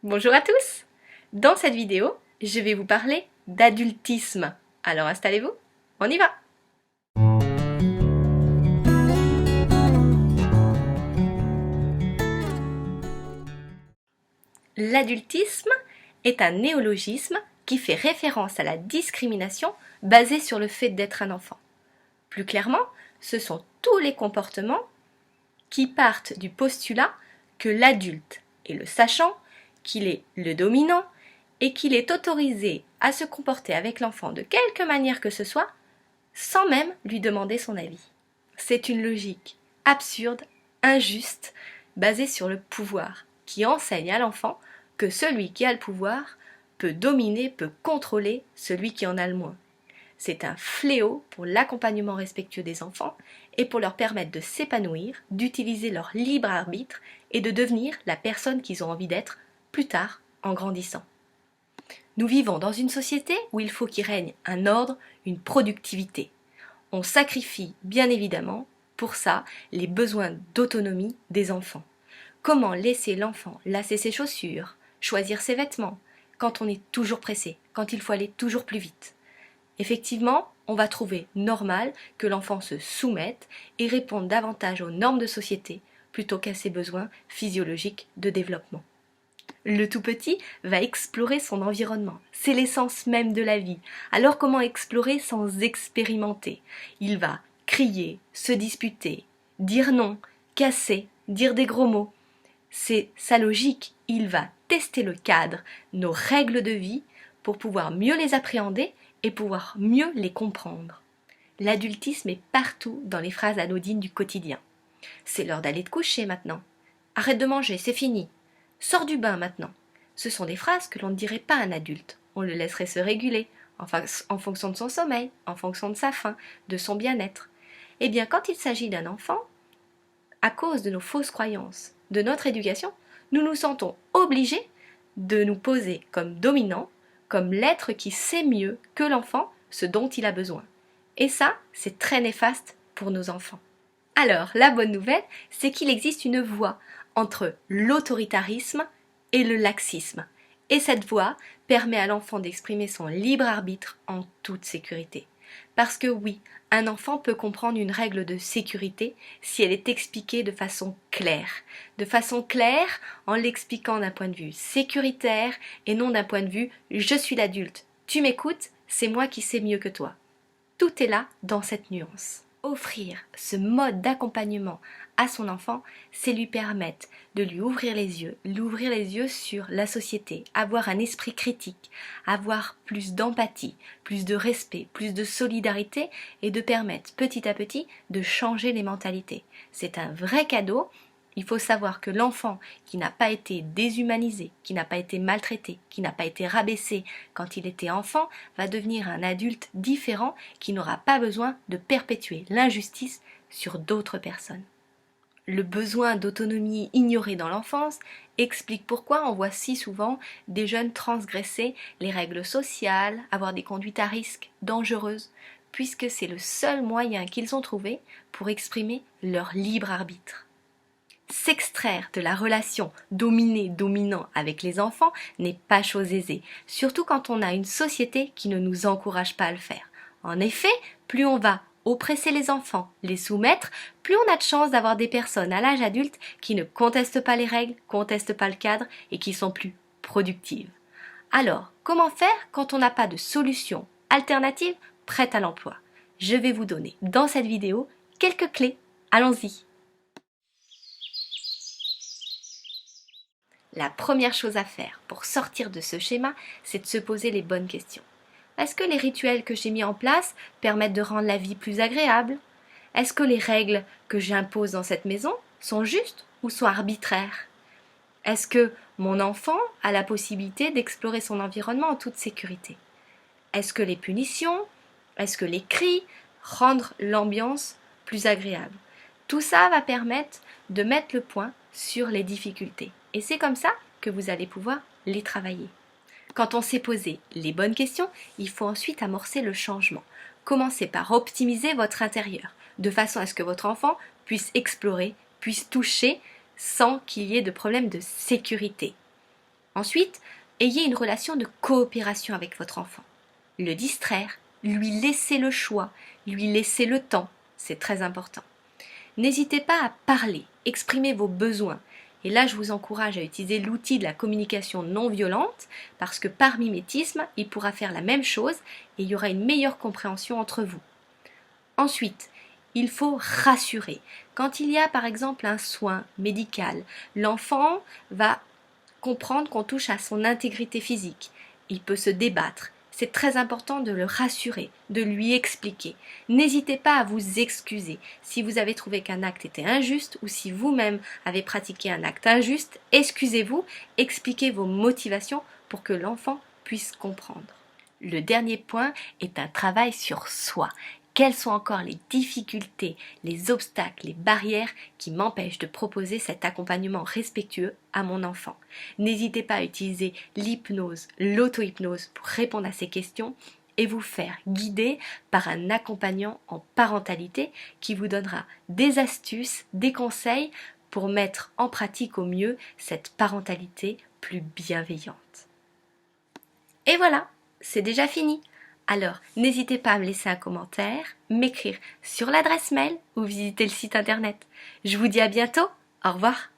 Bonjour à tous! Dans cette vidéo, je vais vous parler d'adultisme. Alors installez-vous, on y va! L'adultisme est un néologisme qui fait référence à la discrimination basée sur le fait d'être un enfant. Plus clairement, ce sont tous les comportements qui partent du postulat que l'adulte est le sachant, qu'il est le dominant et qu'il est autorisé à se comporter avec l'enfant de quelque manière que ce soit, sans même lui demander son avis. C'est une logique absurde, injuste, basée sur le pouvoir, qui enseigne à l'enfant que celui qui a le pouvoir peut dominer, peut contrôler celui qui en a le moins. C'est un fléau pour l'accompagnement respectueux des enfants et pour leur permettre de s'épanouir, d'utiliser leur libre arbitre et de devenir la personne qu'ils ont envie d'être plus tard en grandissant. Nous vivons dans une société où il faut qu'il règne un ordre, une productivité. On sacrifie bien évidemment pour ça les besoins d'autonomie des enfants. Comment laisser l'enfant lasser ses chaussures, choisir ses vêtements, quand on est toujours pressé, quand il faut aller toujours plus vite? Effectivement, on va trouver normal que l'enfant se soumette et réponde davantage aux normes de société plutôt qu'à ses besoins physiologiques de développement. Le tout petit va explorer son environnement, c'est l'essence même de la vie. Alors comment explorer sans expérimenter? Il va crier, se disputer, dire non, casser, dire des gros mots. C'est sa logique, il va tester le cadre, nos règles de vie, pour pouvoir mieux les appréhender et pouvoir mieux les comprendre. L'adultisme est partout dans les phrases anodines du quotidien. C'est l'heure d'aller te coucher maintenant. Arrête de manger, c'est fini. Sors du bain maintenant. Ce sont des phrases que l'on ne dirait pas à un adulte. On le laisserait se réguler, en fonction de son sommeil, en fonction de sa faim, de son bien-être. Eh bien, quand il s'agit d'un enfant, à cause de nos fausses croyances, de notre éducation, nous nous sentons obligés de nous poser comme dominants, comme l'être qui sait mieux que l'enfant ce dont il a besoin. Et ça, c'est très néfaste pour nos enfants. Alors, la bonne nouvelle, c'est qu'il existe une voie entre l'autoritarisme et le laxisme. Et cette voie permet à l'enfant d'exprimer son libre arbitre en toute sécurité. Parce que oui, un enfant peut comprendre une règle de sécurité si elle est expliquée de façon claire. De façon claire en l'expliquant d'un point de vue sécuritaire et non d'un point de vue « je suis l'adulte, tu m'écoutes, c'est moi qui sais mieux que toi ». Tout est là dans cette nuance. Offrir ce mode d'accompagnement à son enfant, c'est lui permettre de lui ouvrir les yeux sur la société, avoir un esprit critique, avoir plus d'empathie, plus de respect, plus de solidarité et de permettre petit à petit de changer les mentalités. C'est un vrai cadeau. Il faut savoir que l'enfant qui n'a pas été déshumanisé, qui n'a pas été maltraité, qui n'a pas été rabaissé quand il était enfant, va devenir un adulte différent qui n'aura pas besoin de perpétuer l'injustice sur d'autres personnes. Le besoin d'autonomie ignoré dans l'enfance explique pourquoi on voit si souvent des jeunes transgresser les règles sociales, avoir des conduites à risque dangereuses, puisque c'est le seul moyen qu'ils ont trouvé pour exprimer leur libre arbitre. S'extraire de la relation dominé-dominant avec les enfants n'est pas chose aisée, surtout quand on a une société qui ne nous encourage pas à le faire. En effet, plus on va oppresser les enfants, les soumettre, plus on a de chances d'avoir des personnes à l'âge adulte qui ne contestent pas les règles, contestent pas le cadre et qui sont plus productives. Alors, comment faire quand on n'a pas de solution alternative prête à l'emploi? Je vais vous donner dans cette vidéo quelques clés. Allons-y! La première chose à faire pour sortir de ce schéma, c'est de se poser les bonnes questions. Est-ce que les rituels que j'ai mis en place permettent de rendre la vie plus agréable? Est-ce que les règles que j'impose dans cette maison sont justes ou sont arbitraires? Est-ce que mon enfant a la possibilité d'explorer son environnement en toute sécurité? Est-ce que les punitions, est-ce que les cris rendent l'ambiance plus agréable? Tout ça va permettre de mettre le point sur les difficultés. Et c'est comme ça que vous allez pouvoir les travailler. Quand on s'est posé les bonnes questions, il faut ensuite amorcer le changement. Commencez par optimiser votre intérieur, de façon à ce que votre enfant puisse explorer, puisse toucher, sans qu'il y ait de problème de sécurité. Ensuite, ayez une relation de coopération avec votre enfant. Le distraire, lui laisser le choix, lui laisser le temps, c'est très important. N'hésitez pas à parler, exprimer vos besoins. Et là, je vous encourage à utiliser l'outil de la communication non violente parce que par mimétisme, il pourra faire la même chose et il y aura une meilleure compréhension entre vous. Ensuite, il faut rassurer. Quand il y a par exemple un soin médical, l'enfant va comprendre qu'on touche à son intégrité physique. Il peut se débattre. C'est très important de le rassurer, de lui expliquer. N'hésitez pas à vous excuser si vous avez trouvé qu'un acte était injuste ou si vous-même avez pratiqué un acte injuste. Excusez-vous, expliquez vos motivations pour que l'enfant puisse comprendre. Le dernier point est un travail sur soi. Quelles sont encore les difficultés, les obstacles, les barrières qui m'empêchent de proposer cet accompagnement respectueux à mon enfant? N'hésitez pas à utiliser l'hypnose, l'auto-hypnose pour répondre à ces questions et vous faire guider par un accompagnant en parentalité qui vous donnera des astuces, des conseils pour mettre en pratique au mieux cette parentalité plus bienveillante. Et voilà, c'est déjà fini. Alors, n'hésitez pas à me laisser un commentaire, m'écrire sur l'adresse mail ou visiter le site internet. Je vous dis à bientôt. Au revoir.